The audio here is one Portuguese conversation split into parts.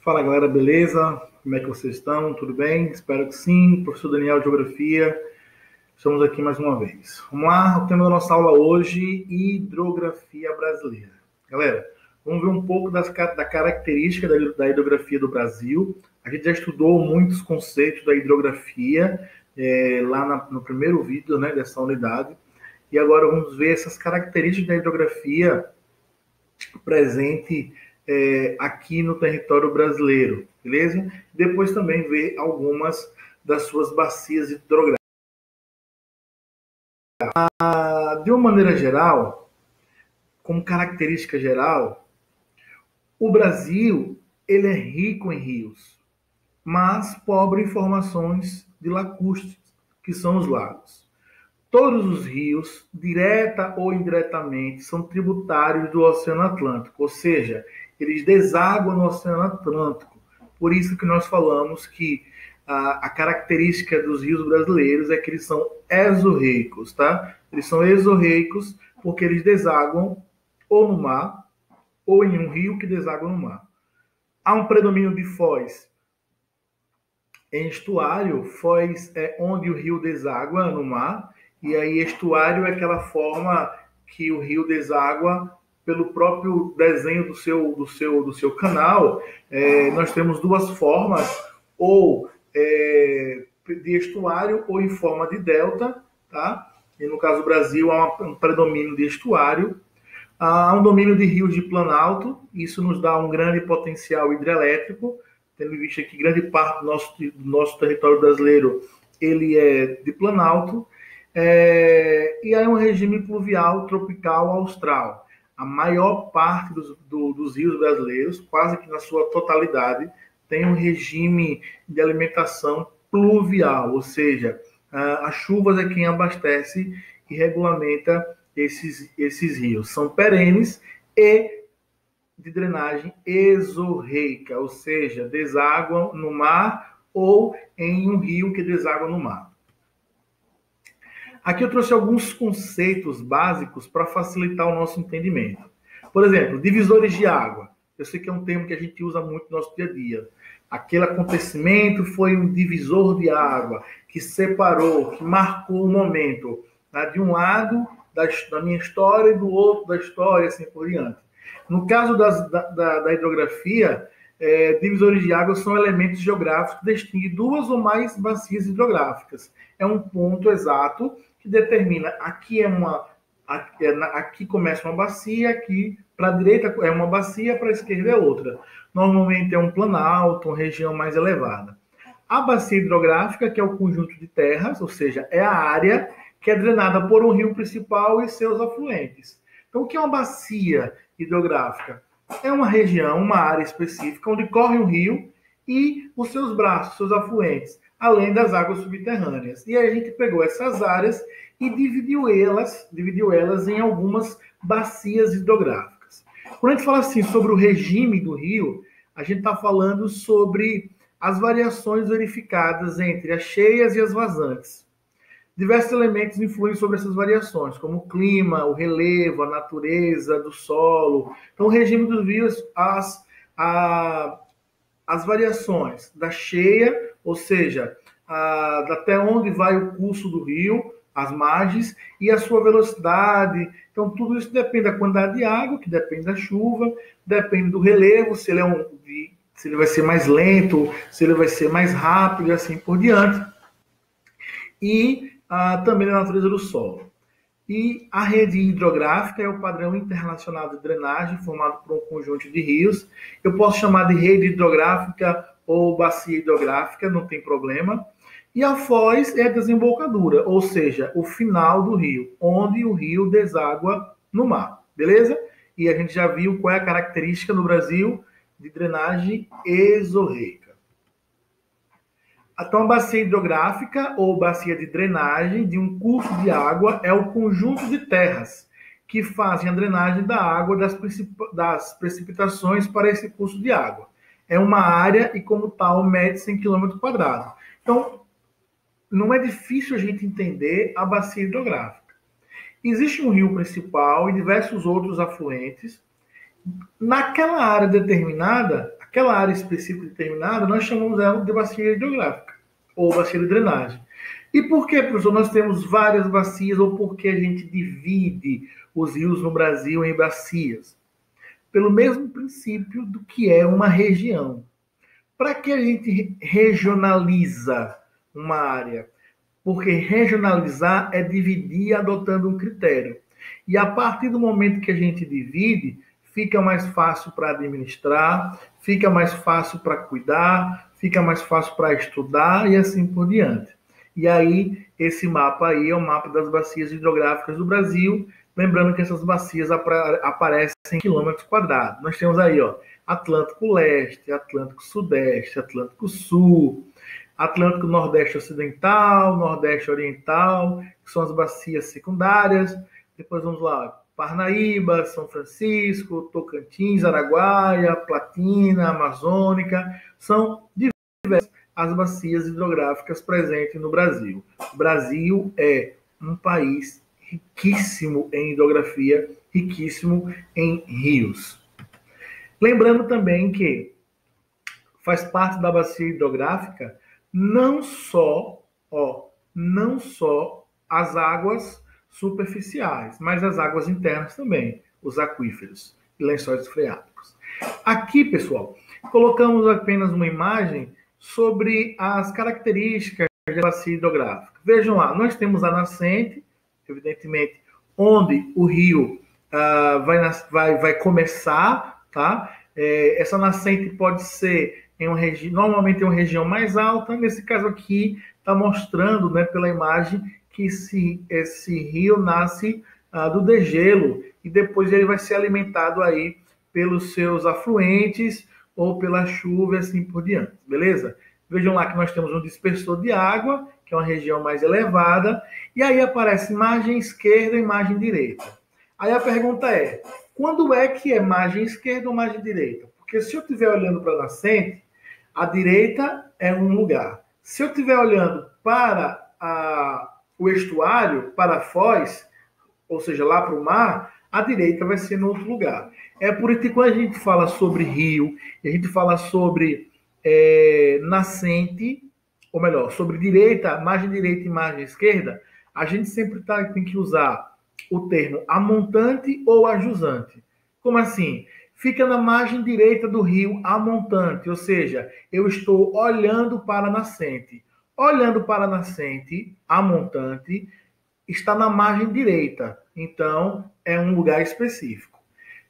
Fala galera, beleza? Como é que vocês estão? Tudo bem? Espero que sim. Professor Daniel de Geografia, estamos aqui mais uma vez. Vamos lá, o tema da nossa aula hoje, hidrografia brasileira. Galera, vamos ver um pouco da característica da hidrografia do Brasil. A gente já estudou muitos conceitos da hidrografia lá no primeiro vídeo, né, dessa unidade. E agora vamos ver essas características da hidrografia presente aqui no território brasileiro, beleza? Depois também ver algumas das suas bacias hidrográficas. De uma maneira geral, como característica geral, o Brasil ele é rico em rios, mas pobre em formações de lacustres, que são os lagos. Todos os rios, direta ou indiretamente, são tributários do Oceano Atlântico, ou seja, eles desaguam no Oceano Atlântico. Por isso que nós falamos que a característica dos rios brasileiros é que eles são exorreicos, tá? Eles são exorreicos porque eles desaguam ou no mar, ou em um rio que deságua no mar. Há um predomínio de foz em estuário. Foz é onde o rio deságua no mar, e aí estuário é aquela forma que o rio deságua pelo próprio desenho do seu canal. Nós temos duas formas, ou de estuário ou em forma de delta, tá? E no caso do Brasil há um predomínio de estuário. Há um domínio de rios de planalto, isso nos dá um grande potencial hidrelétrico, tendo em vista que grande parte do nosso território brasileiro ele é de planalto. E aí um regime pluvial tropical austral. A maior parte dos rios brasileiros, quase que na sua totalidade, tem um regime de alimentação pluvial, ou seja, as chuvas é quem abastece e regulamenta esses rios. São perenes e de drenagem exorreica, ou seja, desaguam no mar ou em um rio que deságua no mar. Aqui eu trouxe alguns conceitos básicos para facilitar o nosso entendimento. Por exemplo, divisores de água. Eu sei que é um termo que a gente usa muito no nosso dia a dia. Aquele acontecimento foi um divisor de água que separou, que marcou o momento, né, de um lado da minha história e do outro da história, assim por diante. No caso da hidrografia, divisores de água são elementos geográficos que distinguem duas ou mais bacias hidrográficas. É um ponto exato que determina aqui começa uma bacia, aqui para a direita é uma bacia, para a esquerda é outra. Normalmente é um planalto, uma região mais elevada. A bacia hidrográfica, que é o conjunto de terras, ou seja, é a área que é drenada por um rio principal e seus afluentes. Então, o que é uma bacia hidrográfica? É uma região, uma área específica, onde corre um rio e os seus braços, seus afluentes, além das águas subterrâneas. E aí a gente pegou essas áreas e dividiu elas em algumas bacias hidrográficas. Quando a gente fala assim sobre o regime do rio, a gente está falando sobre as variações verificadas entre as cheias e as vazantes. Diversos elementos influem sobre essas variações, como o clima, o relevo, a natureza do solo. Então, o regime dos rios, as variações da cheia, ou seja, até onde vai o curso do rio, as margens, e a sua velocidade. Então, tudo isso depende da quantidade de água, que depende da chuva, depende do relevo, se ele vai ser mais lento, se ele vai ser mais rápido, e assim por diante. E também da natureza do solo. E a rede hidrográfica é o padrão internacional de drenagem formado por um conjunto de rios. Eu posso chamar de rede hidrográfica ou bacia hidrográfica, não tem problema. E a foz é a desembocadura, ou seja, o final do rio, onde o rio deságua no mar, beleza? E a gente já viu qual é a característica no Brasil de drenagem exorreica. Então, a bacia hidrográfica ou bacia de drenagem de um curso de água é o conjunto de terras que fazem a drenagem da água das precipitações para esse curso de água. É uma área e, como tal, mede 100 km². Então, não é difícil a gente entender a bacia hidrográfica. Existe um rio principal e diversos outros afluentes. Naquela área determinada, Aquela área específica determinada, nós chamamos ela de bacia hidrográfica, ou bacia de drenagem. E por que, professor, nós temos várias bacias, ou por que a gente divide os rios no Brasil em bacias? Pelo mesmo princípio do que é uma região. Para que a gente regionaliza uma área? Porque regionalizar é dividir adotando um critério. E a partir do momento que a gente divide, fica mais fácil para administrar, fica mais fácil para cuidar, fica mais fácil para estudar e assim por diante. E aí, esse mapa aí é o mapa das bacias hidrográficas do Brasil, lembrando que essas bacias aparecem em quilômetros quadrados. Nós temos aí, ó, Atlântico Leste, Atlântico Sudeste, Atlântico Sul, Atlântico Nordeste Ocidental, Nordeste Oriental, que são as bacias secundárias. Depois vamos lá, Parnaíba, São Francisco, Tocantins, Araguaia, Platina, Amazônica, são diversas as bacias hidrográficas presentes no Brasil. O Brasil é um país riquíssimo em hidrografia, riquíssimo em rios. Lembrando também que faz parte da bacia hidrográfica não só as águas superficiais, mas as águas internas também, os aquíferos e lençóis freáticos. Aqui, pessoal, colocamos apenas uma imagem sobre as características da bacia hidrográfica. Vejam lá, nós temos a nascente, evidentemente, onde o rio vai começar, tá? Essa nascente pode ser normalmente em uma região mais alta. Nesse caso aqui, está mostrando, né, pela imagem, que esse rio nasce do degelo e depois ele vai ser alimentado aí pelos seus afluentes ou pela chuva e assim por diante, beleza? Vejam lá que nós temos um dispersor de água, que é uma região mais elevada, e aí aparece margem esquerda e margem direita. Aí a pergunta é, quando é que é margem esquerda ou margem direita? Porque se eu estiver olhando para a nascente, a direita é um lugar. Se eu estiver olhando para o estuário, para a foz, ou seja, lá para o mar, a direita vai ser no outro lugar. É por isso que quando a gente fala sobre rio, a gente fala sobre nascente, ou melhor, sobre direita, margem direita e margem esquerda, a gente sempre tem que usar o termo amontante ou ajusante. Como assim? Fica na margem direita do rio amontante, ou seja, eu estou olhando para a nascente. Olhando para a nascente, amontante, está na margem direita, então é um lugar específico.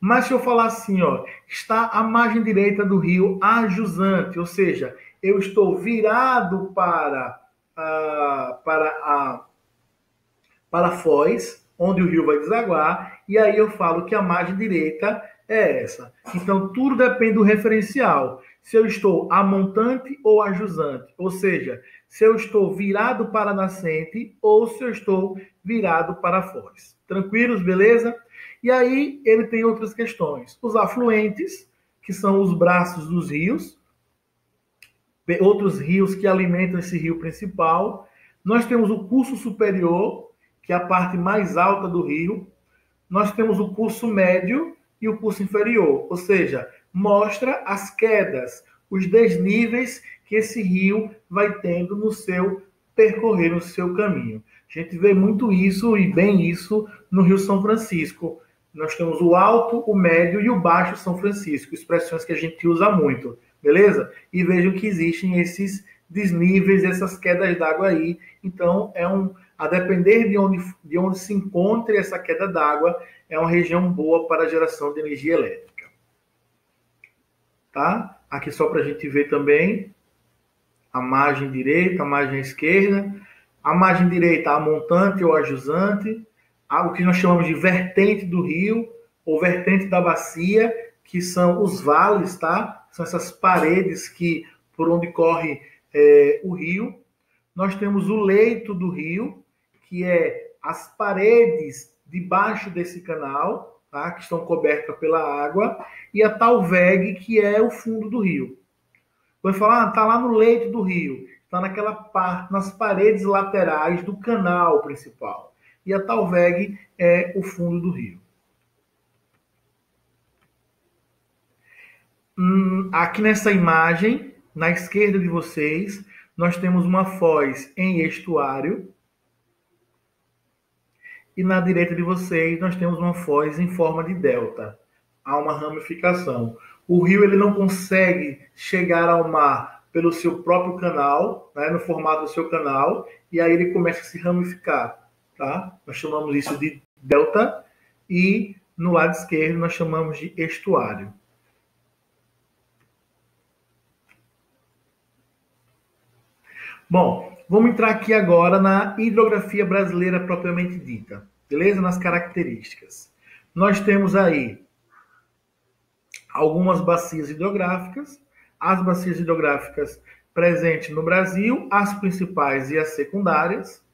Mas se eu falar assim, ó, está à margem direita do rio ajusante, ou seja, eu estou virado para a foz, onde o rio vai desaguar, e aí eu falo que a margem direita é essa. Então, tudo depende do referencial. Se eu estou a montante ou a jusante, ou seja, se eu estou virado para a nascente ou se eu estou virado para a foz. Tranquilos, beleza? E aí ele tem outras questões. Os afluentes, que são os braços dos rios, outros rios que alimentam esse rio principal. Nós temos o curso superior, que é a parte mais alta do rio. Nós temos o curso médio e o curso inferior, ou seja, mostra as quedas, os desníveis que esse rio vai tendo no seu percorrer, no seu caminho. A gente vê muito isso e bem isso no Rio São Francisco. Nós temos o alto, o médio e o baixo São Francisco, expressões que a gente usa muito, beleza? E vejam que existem esses desníveis, essas quedas d'água aí. Então, a depender de onde se encontre essa queda d'água, é uma região boa para a geração de energia elétrica. Tá? Aqui só para a gente ver também a margem direita, a margem esquerda. A margem direita, a montante ou a jusante. O que nós chamamos de vertente do rio, ou vertente da bacia, que são os vales, tá? São essas paredes por onde corre o rio. Nós temos o leito do rio, que é as paredes debaixo desse canal, tá? Que estão cobertas pela água, e a talveg, que é o fundo do rio. Quando falar, está lá no leito do rio, está naquela parte, nas paredes laterais do canal principal. E a talveg é o fundo do rio. Aqui nessa imagem, na esquerda de vocês, nós temos uma foz em estuário. E na direita de vocês, nós temos uma foz em forma de delta. Há uma ramificação. O rio ele não consegue chegar ao mar pelo seu próprio canal, né, no formato do seu canal, e aí ele começa a se ramificar. Tá? Nós chamamos isso de delta, e no lado esquerdo nós chamamos de estuário. Bom, vamos entrar aqui agora na hidrografia brasileira propriamente dita, beleza? Nas características. Nós temos aí algumas bacias hidrográficas, as bacias hidrográficas presentes no Brasil, as principais e as secundárias.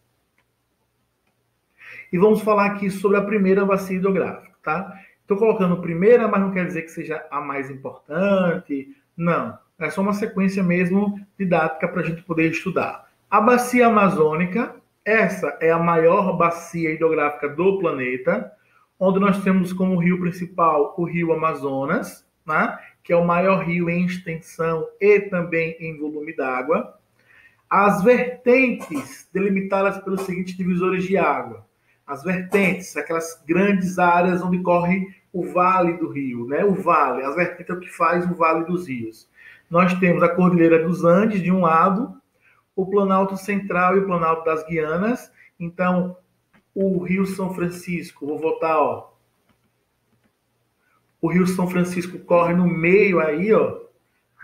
E vamos falar aqui sobre a primeira bacia hidrográfica, tá? Estou colocando primeira, mas não quer dizer que seja a mais importante, não. É só uma sequência mesmo didática para a gente poder estudar. A bacia amazônica, essa é a maior bacia hidrográfica do planeta, onde nós temos como rio principal o rio Amazonas, né? Que é o maior rio em extensão e também em volume d'água. As vertentes delimitadas pelos seguintes divisores de água. As vertentes, aquelas grandes áreas onde corre o vale do rio, né? O vale, as vertentes é o que faz o vale dos rios. Nós temos a Cordilheira dos Andes, de um lado, o Planalto Central e o Planalto das Guianas. Então, o Rio São Francisco, vou voltar, ó. O Rio São Francisco corre no meio aí, ó.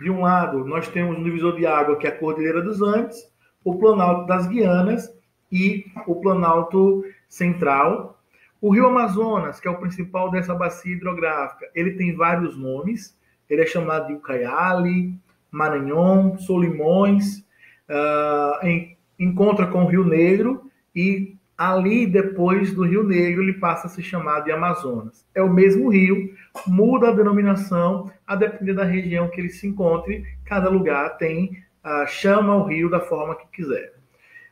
De um lado, nós temos um divisor de água, que é a Cordilheira dos Andes, o Planalto das Guianas e o Planalto Central. O Rio Amazonas, que é o principal dessa bacia hidrográfica, ele tem vários nomes. Ele é chamado de Ucayali, Maranhão, Solimões, encontra com o Rio Negro e ali, depois do Rio Negro, ele passa a se chamar de Amazonas. É o mesmo rio, muda a denominação a depender da região que ele se encontre. Cada lugar chama o rio da forma que quiser.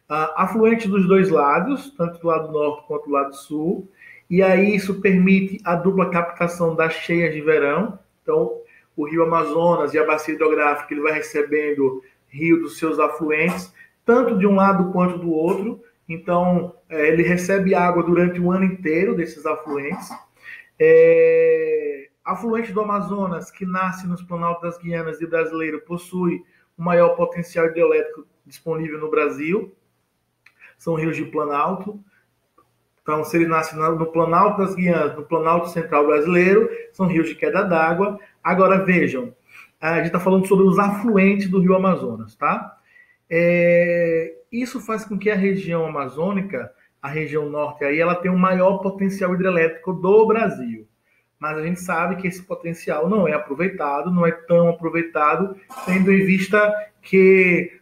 Afluente dos dois lados, tanto do lado norte quanto do lado sul, e aí isso permite a dupla captação das cheias de verão. Então, o rio Amazonas e a bacia hidrográfica, ele vai recebendo rio dos seus afluentes, tanto de um lado quanto do outro. Então, ele recebe água durante o ano inteiro desses afluentes. Afluente do Amazonas, que nasce nos Planaltos das Guianas e brasileiro, possui o maior potencial hidrelétrico disponível no Brasil. São rios de Planalto. Então, se ele nasce no Planalto das Guianas, no Planalto Central brasileiro, são rios de queda d'água. Agora, vejam, a gente está falando sobre os afluentes do rio Amazonas, tá? Isso faz com que a região amazônica, a região norte, aí, ela tenha o maior potencial hidrelétrico do Brasil. Mas a gente sabe que esse potencial não é aproveitado, não é tão aproveitado, tendo em vista que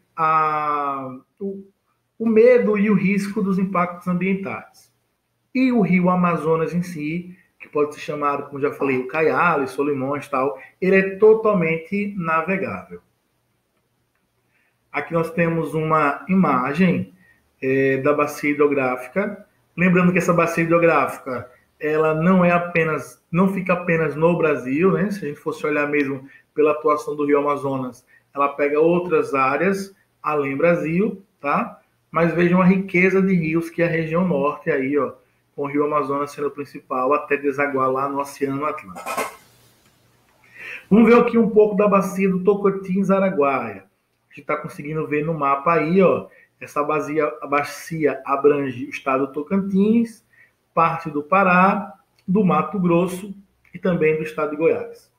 o medo e o risco dos impactos ambientais. E o rio Amazonas em si, que pode ser chamado, como já falei, Ucayali, Solimões e tal, ele é totalmente navegável. Aqui nós temos uma imagem da bacia hidrográfica. Lembrando que essa bacia hidrográfica, ela não fica apenas no Brasil, né? Se a gente fosse olhar mesmo pela atuação do rio Amazonas, ela pega outras áreas além do Brasil, tá? Mas vejam a riqueza de rios que é a região norte aí, ó, com o rio Amazonas sendo o principal, até desaguar lá no Oceano Atlântico. Vamos ver aqui um pouco da bacia do Tocantins-Araguaia. A gente está conseguindo ver no mapa aí, ó, essa bacia abrange o estado do Tocantins, parte do Pará, do Mato Grosso e também do estado de Goiás.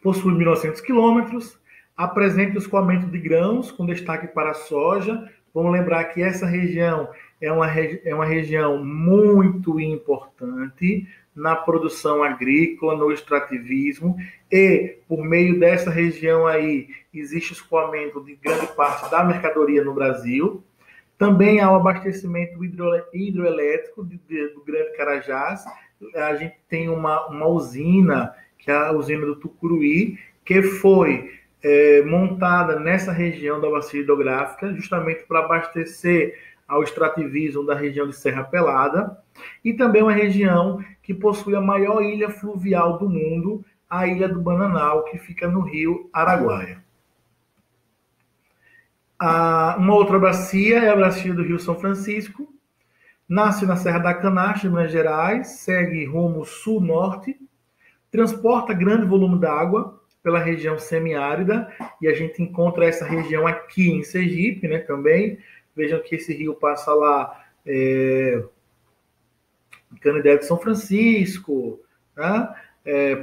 Possui 1.900 quilômetros, apresenta escoamento de grãos, com destaque para a soja. Vamos lembrar que essa região é uma região muito importante na produção agrícola, no extrativismo, e por meio dessa região aí existe escoamento de grande parte da mercadoria no Brasil. Também há o abastecimento hidroelétrico do Grande Carajás. A gente tem uma usina, que é a usina do Tucuruí, que foi montada nessa região da bacia hidrográfica, justamente para abastecer ao extrativismo da região de Serra Pelada, e também uma região que possui a maior ilha fluvial do mundo, a Ilha do Bananal, que fica no rio Araguaia. Uma outra bacia é a bacia do Rio São Francisco, nasce na Serra da Canastra, Minas Gerais, segue rumo sul-norte, transporta grande volume d'água pela região semiárida, e a gente encontra essa região aqui em Sergipe, né, também. Vejam que esse rio passa lá, Canidé de São Francisco, né,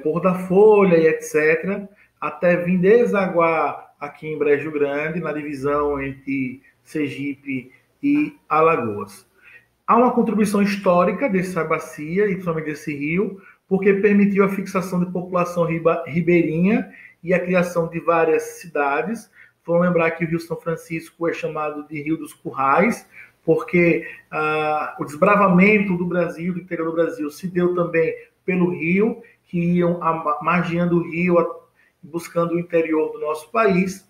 Porto da Folha e etc., até vir desaguar aqui em Brejo Grande, na divisão entre Sergipe e Alagoas. Há uma contribuição histórica dessa bacia, e principalmente desse rio, porque permitiu a fixação de população ribeirinha e a criação de várias cidades. Vamos lembrar que o Rio São Francisco é chamado de Rio dos Currais, porque o desbravamento do Brasil, do interior do Brasil, se deu também pelo rio, que iam margeando o rio, buscando o interior do nosso país.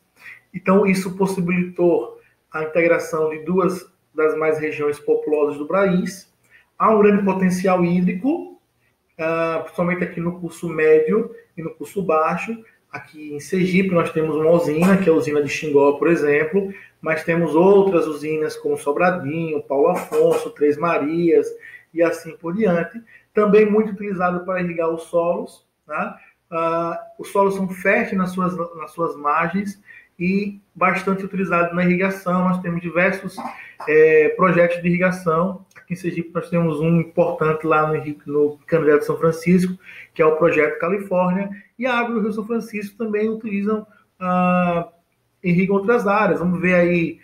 Então, isso possibilitou a integração de duas das mais regiões populosas do país. Há um grande potencial hídrico, principalmente aqui no curso médio e no curso baixo. Aqui em Sergipe nós temos uma usina, que é a usina de Xingó, por exemplo, mas temos outras usinas como Sobradinho, Paulo Afonso, Três Marias e assim por diante. Também muito utilizado para irrigar os solos, né? Os solos são férteis nas suas margens e bastante utilizado na irrigação. Nós temos diversos projetos de irrigação. Aqui em Sergipe nós temos um importante lá no Canidé de São Francisco, que é o Projeto Califórnia, e a água do Rio São Francisco também utilizam, irrigam outras áreas. Vamos ver aí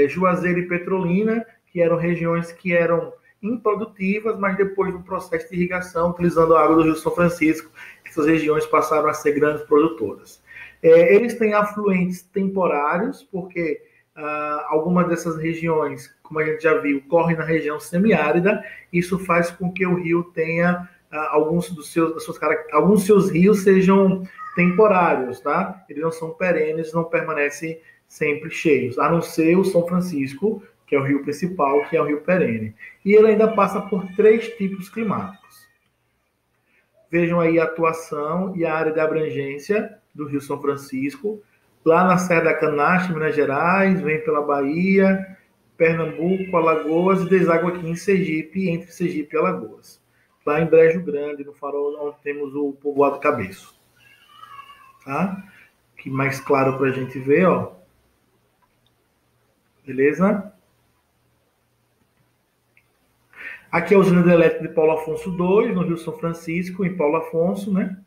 Juazeiro e Petrolina, que eram regiões que eram improdutivas, mas depois do processo de irrigação, utilizando a água do Rio São Francisco, essas regiões passaram a ser grandes produtoras. Eles têm afluentes temporários, porque algumas dessas regiões, como a gente já viu, correm na região semiárida. Isso faz com que o rio tenha alguns seus rios sejam temporários, tá? Eles não são perenes, não permanecem sempre cheios, a não ser o São Francisco, que é o rio principal, que é o rio perene. E ele ainda passa por 3 tipos climáticos. Vejam aí a atuação e a área de abrangência do Rio São Francisco, lá na Serra da Canastra, Minas Gerais, vem pela Bahia, Pernambuco, Alagoas e deságua aqui em Sergipe, entre Sergipe e Alagoas. Lá em Brejo Grande, no Farol, onde temos o povoado Cabeço. Tá? Aqui mais claro para a gente ver, ó. Beleza? Aqui é a usina hidrelétrica de Paulo Afonso II, no Rio São Francisco, em Paulo Afonso, né?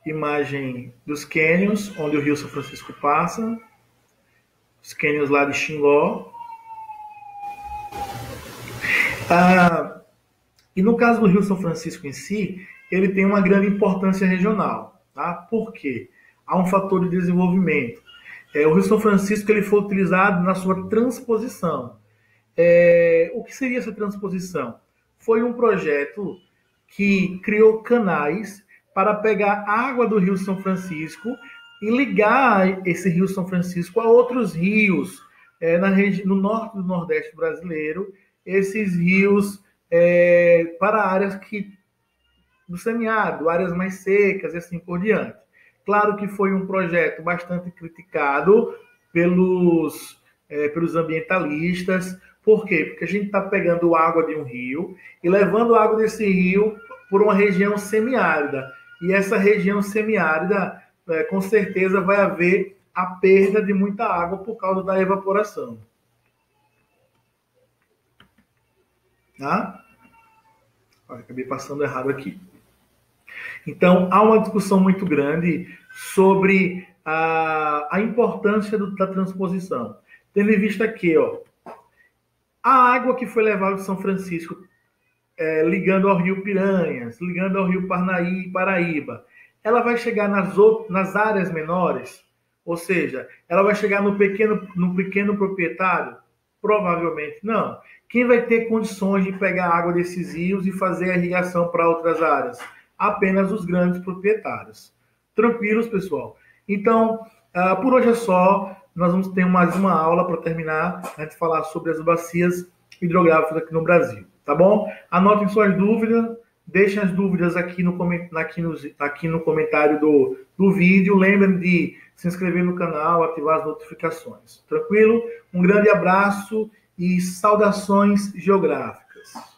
Imagem dos cânions, onde o Rio São Francisco passa. Os cânions lá de Xingó. E no caso do Rio São Francisco em si, ele tem uma grande importância regional. Tá? Por quê? Há um fator de desenvolvimento. O Rio São Francisco ele foi utilizado na sua transposição. O que seria essa transposição? Foi um projeto que criou canais para pegar água do Rio São Francisco e ligar esse Rio São Francisco a outros rios no norte do Nordeste brasileiro, esses rios para áreas do semiárido, áreas mais secas e assim por diante. Claro que foi um projeto bastante criticado pelos ambientalistas. Por quê? Porque a gente está pegando água de um rio e levando a água desse rio por uma região semiárida. E essa região semiárida, com certeza, vai haver a perda de muita água por causa da evaporação. Tá? Acabei passando errado aqui. Então, há uma discussão muito grande sobre a importância da transposição. Tendo em vista que a água que foi levada de São Francisco, ligando ao Rio Piranhas, ligando ao Rio Parnaí e Paraíba, ela vai chegar nas áreas menores? Ou seja, ela vai chegar no pequeno proprietário? Provavelmente não. Quem vai ter condições de pegar a água desses rios e fazer a irrigação para outras áreas? Apenas os grandes proprietários. Tranquilos, pessoal? Então, por hoje é só. Nós vamos ter mais uma aula para terminar, a gente falar sobre as bacias hidrográficos aqui no Brasil, tá bom? Anotem suas dúvidas, deixem as dúvidas aqui no comentário do vídeo. Lembrem de se inscrever no canal, ativar as notificações. Tranquilo? Um grande abraço e saudações geográficas.